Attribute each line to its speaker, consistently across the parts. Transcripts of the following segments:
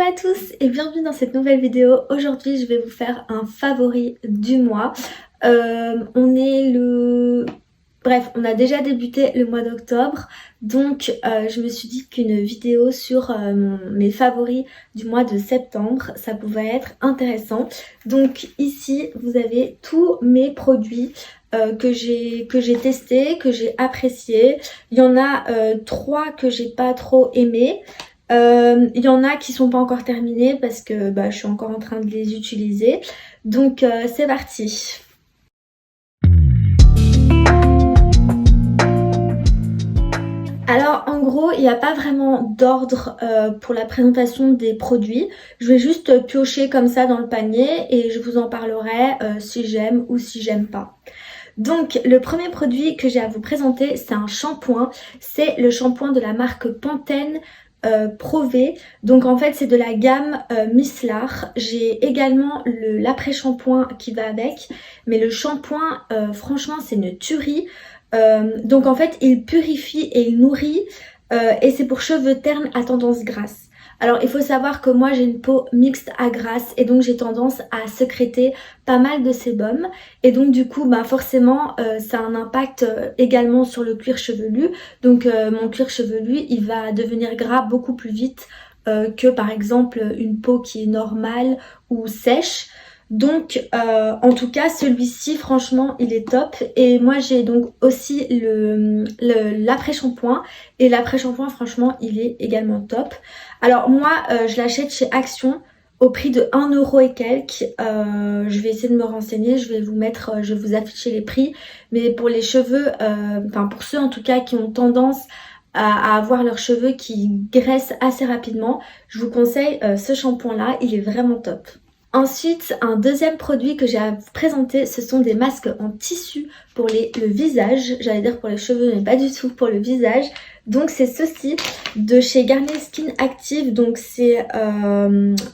Speaker 1: à tous et bienvenue dans cette nouvelle vidéo. Aujourd'hui je vais vous faire un favori du mois. On est le... Bref, on a déjà débuté le mois d'octobre, donc je me suis dit qu'une vidéo sur mes favoris du mois de septembre, ça pouvait être intéressant. Donc ici vous avez tous mes produits que j'ai testés, que j'ai appréciés. Il y en a 3 que j'ai pas trop aimé. Il y en a qui sont pas encore terminés parce que je suis encore en train de les utiliser. Donc c'est parti. Alors en gros il n'y a pas vraiment d'ordre pour la présentation des produits. Je vais juste piocher comme ça dans le panier et je vous en parlerai si j'aime ou si j'aime pas. Donc le premier produit que j'ai à vous présenter, c'est un shampoing. C'est le shampoing de la marque Pantene Pro V. Donc en fait c'est de la gamme Micellar. J'ai également l'après-shampoing qui va avec. Mais le shampoing franchement c'est une tuerie. Donc en fait il purifie et il nourrit et c'est pour cheveux ternes à tendance grasse. Alors il faut savoir que moi j'ai une peau mixte à grasse et donc j'ai tendance à sécréter pas mal de sébum et donc du coup forcément ça a un impact également sur le cuir chevelu. Donc mon cuir chevelu il va devenir gras beaucoup plus vite que par exemple une peau qui est normale ou sèche. Donc en tout cas celui-ci franchement il est top et moi j'ai donc aussi l'après-shampoing et l'après-shampoing franchement il est également top. Alors moi je l'achète chez Action au prix de 1 euro et quelques. Je vais essayer de me renseigner, je vais vous afficher les prix, mais pour les cheveux, pour ceux en tout cas qui ont tendance à avoir leurs cheveux qui graissent assez rapidement, je vous conseille ce shampoing là, il est vraiment top. Ensuite, un deuxième produit que j'ai à vous présenter, ce sont des masques en tissu pour le visage. J'allais dire pour les cheveux, mais pas du tout pour le visage. Donc c'est ceci de chez Garnier Skin Active. Donc c'est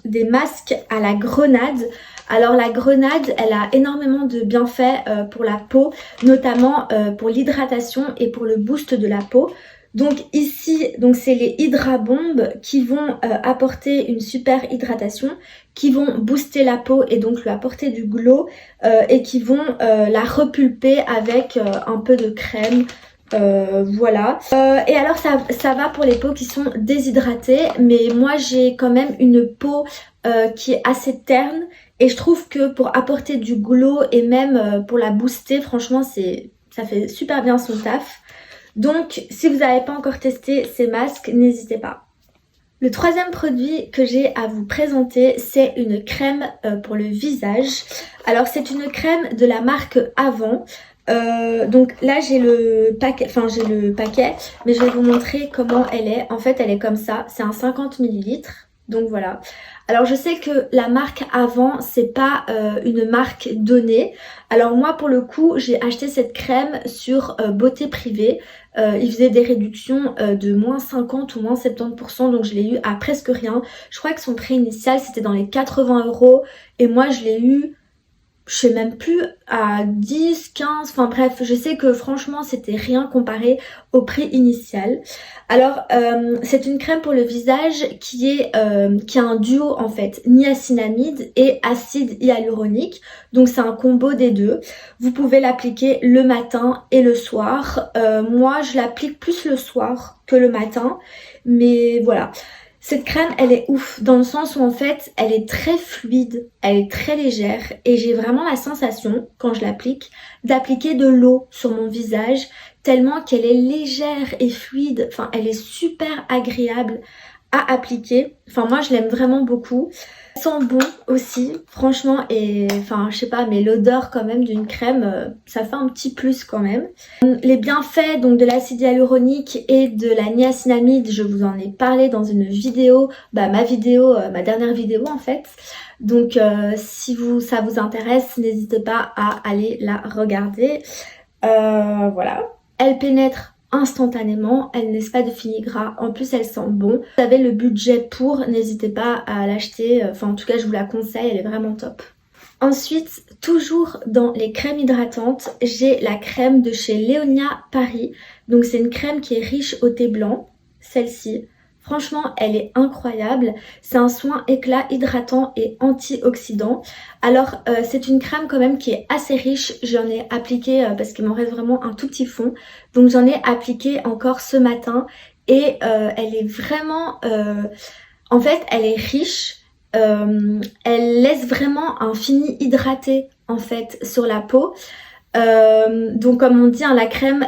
Speaker 1: des masques à la grenade. Alors la grenade, elle a énormément de bienfaits pour la peau, notamment pour l'hydratation et pour le boost de la peau. Donc ici, c'est les Hydra Bombes qui vont apporter une super hydratation, qui vont booster la peau et donc lui apporter du glow et qui vont la repulper avec un peu de crème. Voilà. Et alors ça va pour les peaux qui sont déshydratées, mais moi j'ai quand même une peau qui est assez terne et je trouve que pour apporter du glow et même pour la booster, franchement ça fait super bien son taf. Donc si vous n'avez pas encore testé ces masques, n'hésitez pas. Le troisième produit que j'ai à vous présenter, c'est une crème pour le visage. Alors c'est une crème de la marque Avant. Donc là j'ai le paquet, mais je vais vous montrer comment elle est. En fait elle est comme ça, c'est un 50 ml. Donc voilà. Alors je sais que la marque Avant c'est pas une marque donnée. Alors moi pour le coup j'ai acheté cette crème sur Beauté Privée. Il faisait des réductions de moins 50 ou moins 70%, donc je l'ai eu à presque rien. Je crois que son prix initial c'était dans les 80 € et moi je l'ai eu, je sais même plus, à 10, 15, enfin bref, je sais que franchement c'était rien comparé au prix initial. Alors c'est une crème pour le visage qui a un duo en fait, niacinamide et acide hyaluronique. Donc c'est un combo des deux. Vous pouvez l'appliquer le matin et le soir. Moi je l'applique plus le soir que le matin, mais voilà. Cette crème, elle est ouf dans le sens où en fait, elle est très fluide, elle est très légère et j'ai vraiment la sensation, quand je l'applique, d'appliquer de l'eau sur mon visage tellement qu'elle est légère et fluide. Enfin, elle est super agréable à appliquer. Enfin, moi, je l'aime vraiment beaucoup. Elle sent bon aussi, franchement, et enfin, je sais pas, mais l'odeur quand même d'une crème, ça fait un petit plus quand même. Les bienfaits donc de l'acide hyaluronique et de la niacinamide, je vous en ai parlé dans une vidéo, ma dernière vidéo en fait. Donc si ça vous intéresse, n'hésitez pas à aller la regarder. Voilà. Elle pénètre instantanément, elle ne laisse pas de fini gras, en plus elle sent bon. Si vous avez le budget pour, n'hésitez pas à l'acheter, enfin en tout cas je vous la conseille, elle est vraiment top. Ensuite, toujours dans les crèmes hydratantes, j'ai la crème de chez Léonia Paris. Donc c'est une crème qui est riche au thé blanc, celle-ci. Franchement, elle est incroyable. C'est un soin éclat, hydratant et antioxydant. Alors, c'est une crème quand même qui est assez riche. J'en ai appliqué parce qu'il m'en reste vraiment un tout petit fond. Donc, j'en ai appliqué encore ce matin. Et elle est vraiment... en fait, elle est riche. Elle laisse vraiment un fini hydraté en fait sur la peau. Donc comme on dit, hein, la crème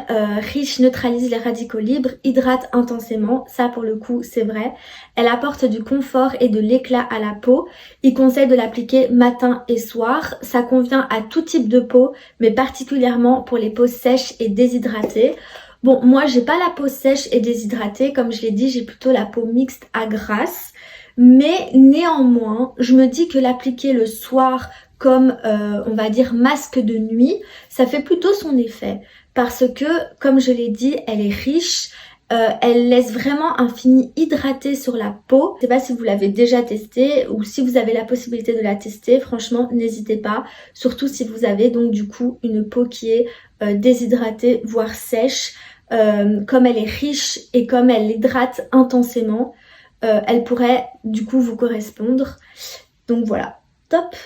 Speaker 1: riche neutralise les radicaux libres, hydrate intensément, ça pour le coup c'est vrai. Elle apporte du confort et de l'éclat à la peau. Il conseille de l'appliquer matin et soir. Ça convient à tout type de peau, mais particulièrement pour les peaux sèches et déshydratées. Bon, moi j'ai pas la peau sèche et déshydratée, comme je l'ai dit, j'ai plutôt la peau mixte à grasse. Mais néanmoins, je me dis que l'appliquer le soir comme on va dire masque de nuit, ça fait plutôt son effet parce que comme je l'ai dit, elle est riche, elle laisse vraiment un fini hydraté sur la peau. Je sais pas si vous l'avez déjà testé ou si vous avez la possibilité de la tester, franchement n'hésitez pas, surtout si vous avez donc du coup une peau qui est déshydratée voire sèche. Comme elle est riche et comme elle hydrate intensément, elle pourrait du coup vous correspondre. Donc voilà, top.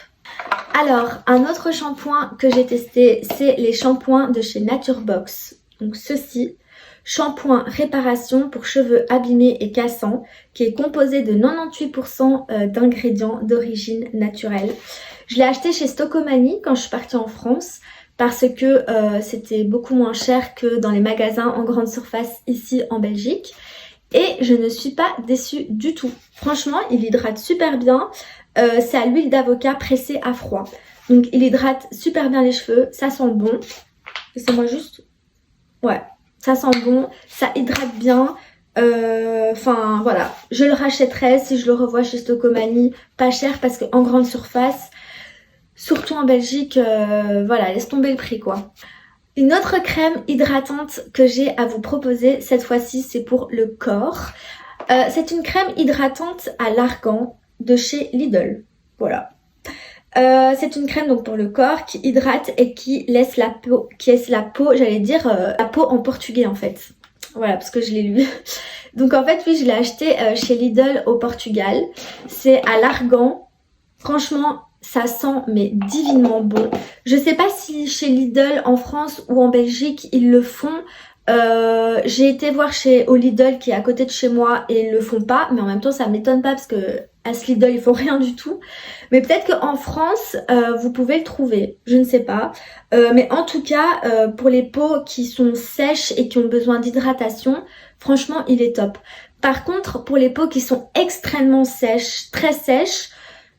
Speaker 1: Alors, un autre shampoing que j'ai testé, c'est les shampoings de chez Naturebox. Donc ceci, shampoing réparation pour cheveux abîmés et cassants, qui est composé de 98% d'ingrédients d'origine naturelle. Je l'ai acheté chez Stocomanie quand je suis partie en France, parce que c'était beaucoup moins cher que dans les magasins en grande surface ici en Belgique. Et je ne suis pas déçue du tout. Franchement, il hydrate super bien. C'est à l'huile d'avocat pressée à froid. Donc il hydrate super bien les cheveux. Ça sent bon. Laissez-moi juste... Ouais, ça sent bon. Ça hydrate bien. Enfin voilà. Je le rachèterai si je le revois chez Stocomanie. Pas cher parce qu'en grande surface, surtout en Belgique, voilà, laisse tomber le prix quoi. Une autre crème hydratante que j'ai à vous proposer, cette fois-ci c'est pour le corps. C'est une crème hydratante à l'argan de chez Lidl. Voilà. C'est une crème donc pour le corps qui hydrate et qui laisse la peau, j'allais dire la peau en portugais en fait. Voilà, parce que je l'ai lu. Donc en fait, oui, je l'ai acheté chez Lidl au Portugal. C'est à l'argan. Franchement, ça sent mais divinement bon. Je sais pas si chez Lidl en France ou en Belgique ils le font. J'ai été voir au Lidl qui est à côté de chez moi et ils le font pas, mais en même temps ça m'étonne pas parce que à ce Lidl ils font rien du tout. Mais peut-être qu'en France vous pouvez le trouver, je ne sais pas. Mais en tout cas pour les peaux qui sont sèches et qui ont besoin d'hydratation, franchement il est top. Par contre pour les peaux qui sont extrêmement sèches, très sèches,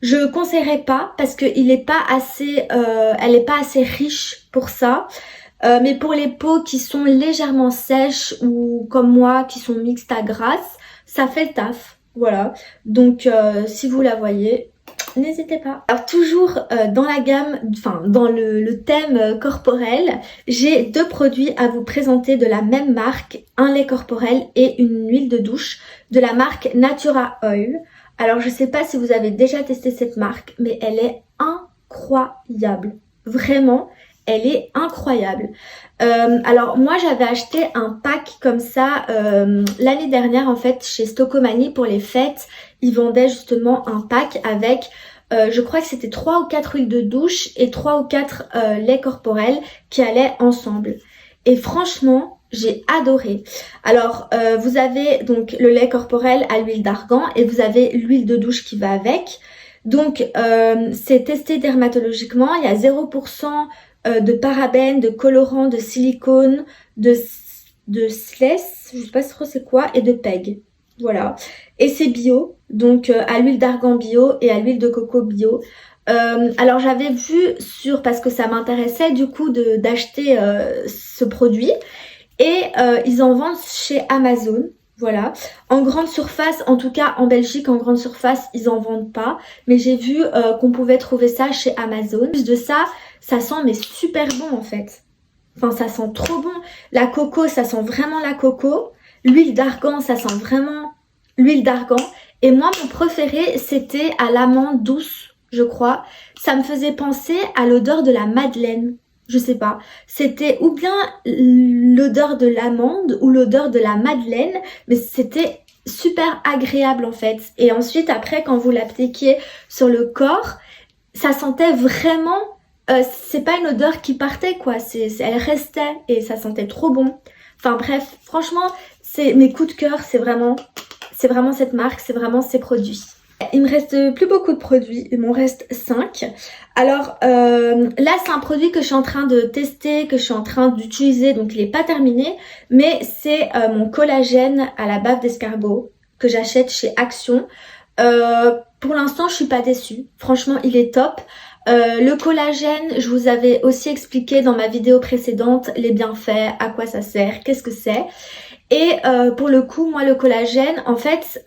Speaker 1: je conseillerais pas parce que elle est pas assez riche pour ça. Mais pour les peaux qui sont légèrement sèches ou comme moi qui sont mixtes à grasse, ça fait le taf. Voilà. Donc si vous la voyez, n'hésitez pas. Alors toujours dans la gamme, enfin dans le thème corporel, j'ai deux produits à vous présenter de la même marque, un lait corporel et une huile de douche de la marque Natura Oil. Alors je sais pas si vous avez déjà testé cette marque, mais elle est incroyable. Vraiment, elle est incroyable. Alors moi j'avais acheté un pack comme ça l'année dernière en fait chez Stocomanie pour les fêtes. Ils vendaient justement un pack avec je crois que c'était 3 ou 4 huiles de douche et 3 ou 4 laits corporels qui allaient ensemble. Et franchement, j'ai adoré. Alors, vous avez donc le lait corporel à l'huile d'argan et vous avez l'huile de douche qui va avec. Donc, c'est testé dermatologiquement. Il y a 0% de parabènes, de colorants, de silicone, de sless, je sais pas trop c'est quoi, et de PEG. Voilà. Et c'est bio, donc à l'huile d'argan bio et à l'huile de coco bio. Alors j'avais vu parce que ça m'intéressait du coup d'acheter ce produit et ils en vendent chez Amazon, voilà. En grande surface, en tout cas en Belgique en grande surface ils en vendent pas, mais j'ai vu qu'on pouvait trouver ça chez Amazon. En plus de ça, ça sent mais super bon en fait. Enfin ça sent trop bon. La coco, ça sent vraiment la coco. L'huile d'argan, ça sent vraiment l'huile d'argan. Et moi mon préféré c'était à l'amande douce, je crois. Ça me faisait penser à l'odeur de la madeleine. Je sais pas. C'était ou bien l'odeur de l'amande ou l'odeur de la madeleine. Mais c'était super agréable en fait. Et ensuite après quand vous l'appliquiez sur le corps, ça sentait vraiment, c'est pas une odeur qui partait quoi, elle restait et ça sentait trop bon. Enfin bref, franchement, c'est mes coups de cœur, c'est vraiment cette marque, c'est vraiment ces produits. Il me reste plus beaucoup de produits, il m'en reste 5. Alors là c'est un produit que je suis en train de tester, que je suis en train d'utiliser, donc il n'est pas terminé, mais c'est mon collagène à la bave d'escargot que j'achète chez Action. Pour l'instant je suis pas déçue, franchement il est top. Le collagène, je vous avais aussi expliqué dans ma vidéo précédente les bienfaits, à quoi ça sert, qu'est-ce que c'est. Et pour le coup, moi le collagène, en fait,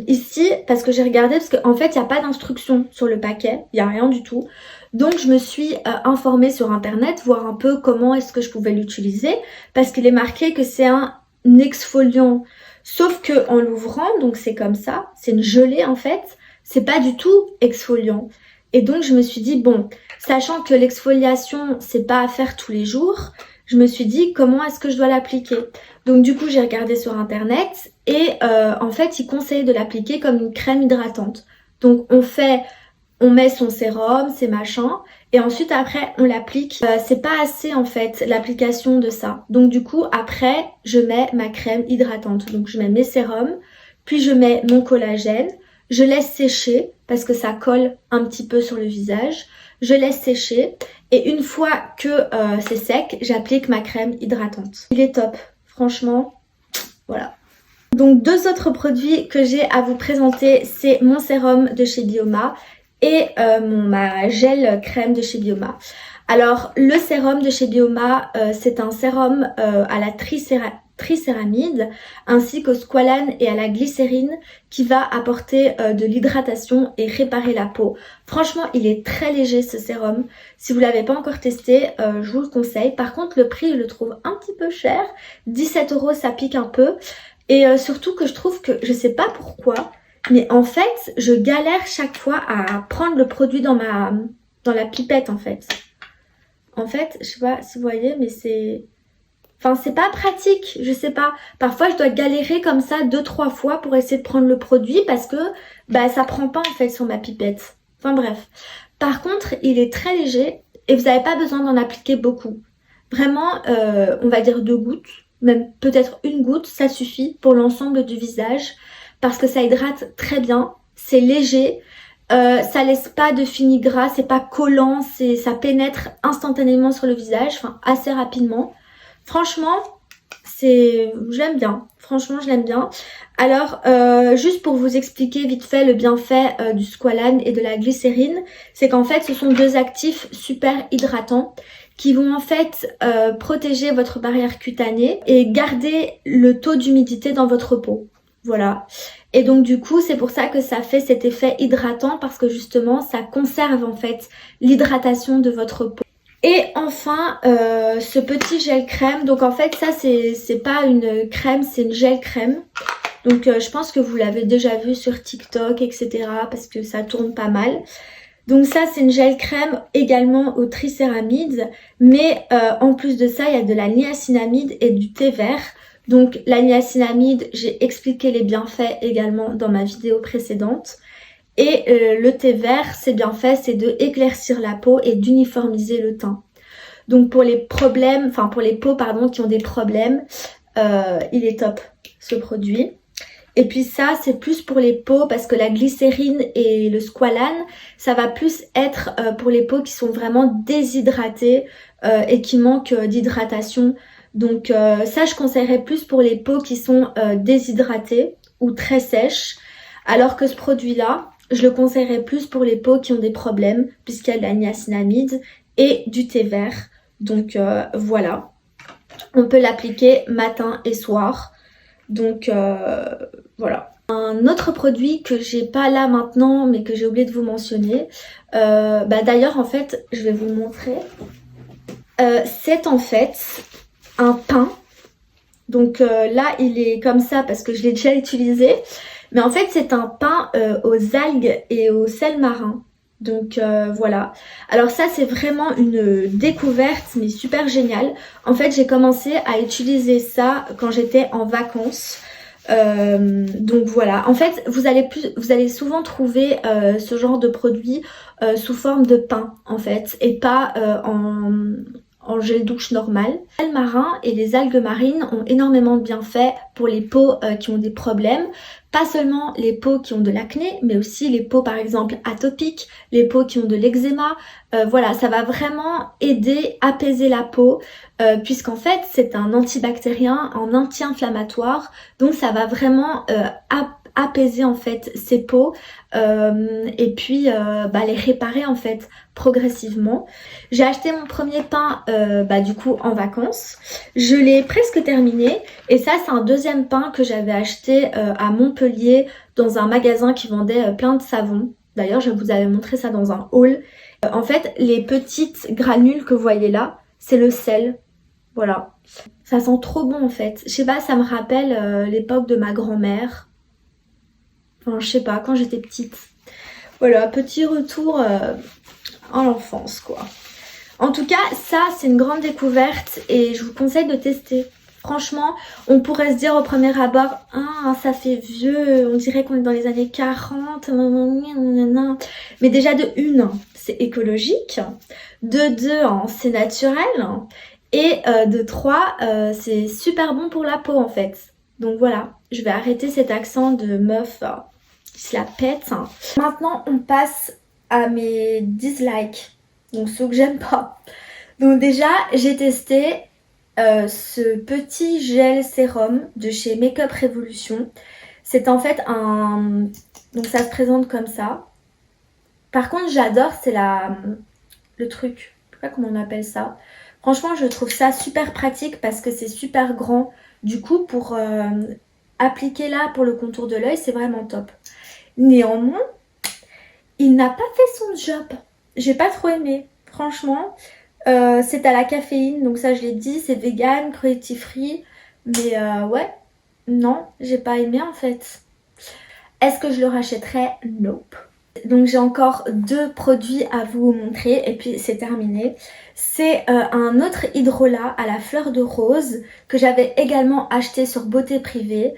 Speaker 1: ici, parce que j'ai regardé, parce qu'en fait, il n'y a pas d'instruction sur le paquet, il n'y a rien du tout. Donc je me suis informée sur internet, voir un peu comment est-ce que je pouvais l'utiliser, parce qu'il est marqué que c'est un exfoliant. Sauf que en l'ouvrant, donc c'est comme ça, c'est une gelée en fait, c'est pas du tout exfoliant. Et donc je me suis dit, bon, sachant que l'exfoliation, c'est pas à faire tous les jours, je me suis dit comment est-ce que je dois l'appliquer. Donc du coup j'ai regardé sur internet et en fait ils conseillent de l'appliquer comme une crème hydratante. Donc on met son sérum, ses machins et ensuite après on l'applique. C'est pas assez en fait l'application de ça. Donc du coup après je mets ma crème hydratante. Donc je mets mes sérums, puis je mets mon collagène. Je laisse sécher parce que ça colle un petit peu sur le visage. Je laisse sécher et une fois que c'est sec, j'applique ma crème hydratante. Il est top, franchement, voilà. Donc 2 autres produits que j'ai à vous présenter, c'est mon sérum de chez Bioma et ma gel crème de chez Bioma. Alors le sérum de chez Bioma, c'est un sérum à la tricéramide ainsi qu'au squalane et à la glycérine qui va apporter de l'hydratation et réparer la peau. Franchement il est très léger ce sérum, si vous ne l'avez pas encore testé je vous le conseille. Par contre le prix je le trouve un petit peu cher, 17 € ça pique un peu et surtout que je trouve que, je sais pas pourquoi, mais en fait je galère chaque fois à prendre le produit dans la pipette en fait. En fait je sais pas si vous voyez mais c'est... Enfin, c'est pas pratique, je sais pas. Parfois, je dois galérer comme ça 2-3 fois pour essayer de prendre le produit parce que bah ça prend pas en fait sur ma pipette. Enfin bref. Par contre, il est très léger et vous n'avez pas besoin d'en appliquer beaucoup. Vraiment, on va dire 2 gouttes, même peut-être 1 goutte, ça suffit pour l'ensemble du visage parce que ça hydrate très bien, c'est léger. Ça laisse pas de fini gras, c'est pas collant, ça pénètre instantanément sur le visage, enfin assez rapidement. Franchement, j'aime bien. Franchement, je l'aime bien. Alors, juste pour vous expliquer vite fait le bienfait du squalane et de la glycérine, c'est qu'en fait, ce sont 2 actifs super hydratants qui vont en fait protéger votre barrière cutanée et garder le taux d'humidité dans votre peau. Voilà. Et donc du coup, c'est pour ça que ça fait cet effet hydratant parce que justement, ça conserve en fait l'hydratation de votre peau. Et enfin, ce petit gel crème. Donc en fait, ça c'est pas une crème, c'est une gel crème. Donc je pense que vous l'avez déjà vu sur TikTok, etc. parce que ça tourne pas mal. Donc ça c'est une gel crème également au tricéramide. Mais en plus de ça, il y a de la niacinamide et du thé vert. Donc la niacinamide, j'ai expliqué les bienfaits également dans ma vidéo précédente. Et le thé vert, ses bienfaits, c'est de éclaircir la peau et d'uniformiser le teint. Donc pour les problèmes, enfin pour les peaux pardon qui ont des problèmes, il est top ce produit. Et puis ça c'est plus pour les peaux parce que la glycérine et le squalane, ça va plus être pour les peaux qui sont vraiment déshydratées et qui manquent d'hydratation. Donc ça je conseillerais plus pour les peaux qui sont déshydratées ou très sèches. Alors que ce produit là, je le conseillerais plus pour les peaux qui ont des problèmes puisqu'il y a de la niacinamide et du thé vert. Donc voilà, on peut l'appliquer matin et soir. Donc voilà. Un autre produit que j'ai pas là maintenant mais que j'ai oublié de vous mentionner. D'ailleurs en fait je vais vous le montrer. C'est en fait un pain. Donc là il est comme ça parce que je l'ai déjà utilisé. Mais en fait c'est un pain aux algues et au sel marin. Donc voilà. Alors ça c'est vraiment une découverte mais super géniale. En fait j'ai commencé à utiliser ça quand j'étais en vacances. Donc voilà, en fait vous allez souvent trouver ce genre de produit sous forme de pain en fait, et pas en gel douche normal. Les algues marins et les algues marines ont énormément de bienfaits pour les peaux qui ont des problèmes. Pas seulement les peaux qui ont de l'acné, mais aussi les peaux par exemple atopiques, les peaux qui ont de l'eczéma. Voilà, ça va vraiment aider à apaiser la peau, puisqu'en fait c'est un antibactérien, un anti-inflammatoire, donc ça va vraiment apaiser en fait ces peaux et puis les réparer en fait progressivement. J'ai acheté mon premier pain du coup en vacances. Je l'ai presque terminé et ça c'est un deuxième pain que j'avais acheté à Montpellier dans un magasin qui vendait plein de savons. D'ailleurs je vous avais montré ça dans un haul. En fait les petites granules que vous voyez là, c'est le sel. Voilà. Ça sent trop bon en fait. Je sais pas, ça me rappelle l'époque de ma grand-mère. Enfin je sais pas, quand j'étais petite. Voilà, petit retour en l'enfance quoi. En tout cas, ça c'est une grande découverte et je vous conseille de tester. Franchement, on pourrait se dire au premier abord, ah ça fait vieux, on dirait qu'on est dans les années 40, nanana. Mais déjà de une, c'est écologique, de deux, c'est naturel, et de trois, c'est super bon pour la peau en fait. Donc voilà, je vais arrêter cet accent de meuf qui se la pète. Maintenant, on passe à mes dislikes. Donc ceux que j'aime pas. Donc déjà j'ai testé ce petit gel sérum de chez Makeup Revolution. C'est en fait un... Donc ça se présente comme ça. Par contre j'adore, c'est le truc. Je sais pas comment on appelle ça. Franchement je trouve ça super pratique parce que c'est super grand. Du coup pour appliquer là pour le contour de l'œil c'est vraiment top. Néanmoins il n'a pas fait son job. J'ai pas trop aimé, franchement. C'est à la caféine, donc ça je l'ai dit, c'est vegan, cruelty free. Mais ouais, non, j'ai pas aimé en fait. Est-ce que je le rachèterais? Nope. Donc j'ai encore deux produits à vous montrer et puis c'est terminé. C'est un autre hydrolat à la fleur de rose que j'avais également acheté sur Beauté Privée.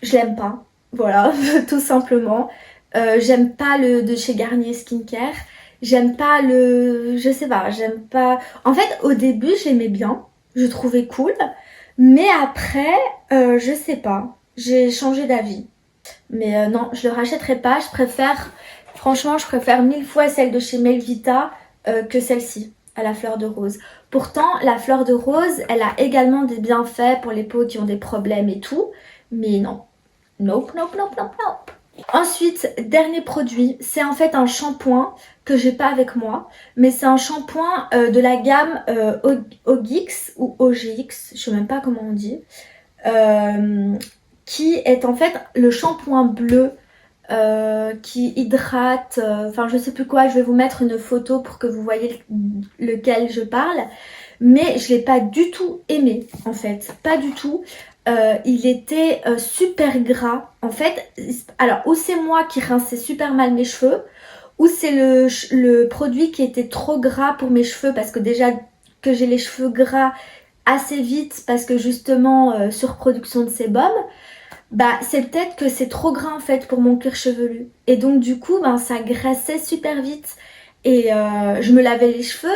Speaker 1: Je l'aime pas, voilà, tout simplement. J'aime pas le de chez Garnier Skincare. J'aime pas le... Je sais pas, j'aime pas... En fait, au début, je l'aimais bien. Je trouvais cool. Mais après, je sais pas. J'ai changé d'avis. Mais non, je le rachèterai pas. Je préfère... Franchement, je préfère 1000 fois celle de chez Melvita que celle-ci, à la fleur de rose. Pourtant, la fleur de rose, elle a également des bienfaits pour les peaux qui ont des problèmes et tout. Mais non. Nope, nope, nope, nope, nope. Ensuite, dernier produit, c'est en fait un shampoing que j'ai pas avec moi, mais c'est un shampoing de la gamme OGX ou OGX, je sais même pas comment on dit, qui est en fait le shampoing bleu qui hydrate, enfin je sais plus quoi, je vais vous mettre une photo pour que vous voyez lequel je parle, mais je l'ai pas du tout aimé en fait, pas du tout. Il était super gras en fait. Alors ou c'est moi qui rinçais super mal mes cheveux, ou c'est le produit qui était trop gras pour mes cheveux, parce que déjà que j'ai les cheveux gras assez vite parce que justement surproduction de sébum, c'est peut-être que c'est trop gras en fait pour mon cuir chevelu, et donc du coup ça graissait super vite et je me lavais les cheveux.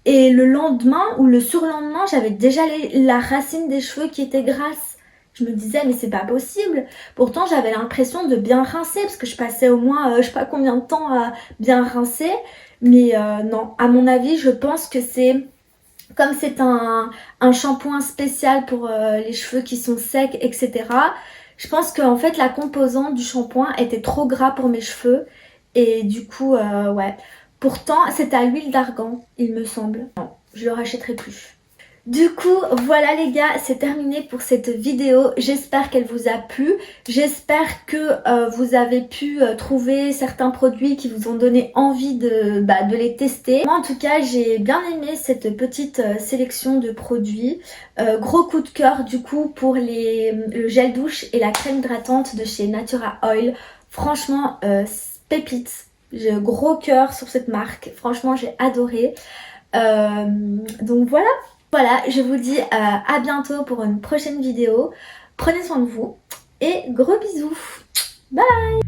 Speaker 1: Et le lendemain ou le surlendemain, j'avais déjà la racine des cheveux qui était grasse. Je me disais, mais c'est pas possible. Pourtant, j'avais l'impression de bien rincer, parce que je passais au moins, je sais pas combien de temps à bien rincer. Mais non, à mon avis, je pense que c'est... Comme c'est un shampoing spécial pour les cheveux qui sont secs, etc. Je pense qu'en fait, la composante du shampoing était trop gras pour mes cheveux. Et du coup, ouais... Pourtant, c'est à l'huile d'argan, il me semble. Non, je le rachèterai plus. Du coup, voilà les gars, c'est terminé pour cette vidéo. J'espère qu'elle vous a plu. J'espère que vous avez pu trouver certains produits qui vous ont donné envie de les tester. Moi, en tout cas, j'ai bien aimé cette petite sélection de produits. Gros coup de cœur du coup pour le gel douche et la crème hydratante de chez Natura Oil. Franchement, pépites. J'ai un gros cœur sur cette marque, franchement j'ai adoré. Donc voilà, je vous dis à bientôt pour une prochaine vidéo. Prenez soin de vous et gros bisous. Bye!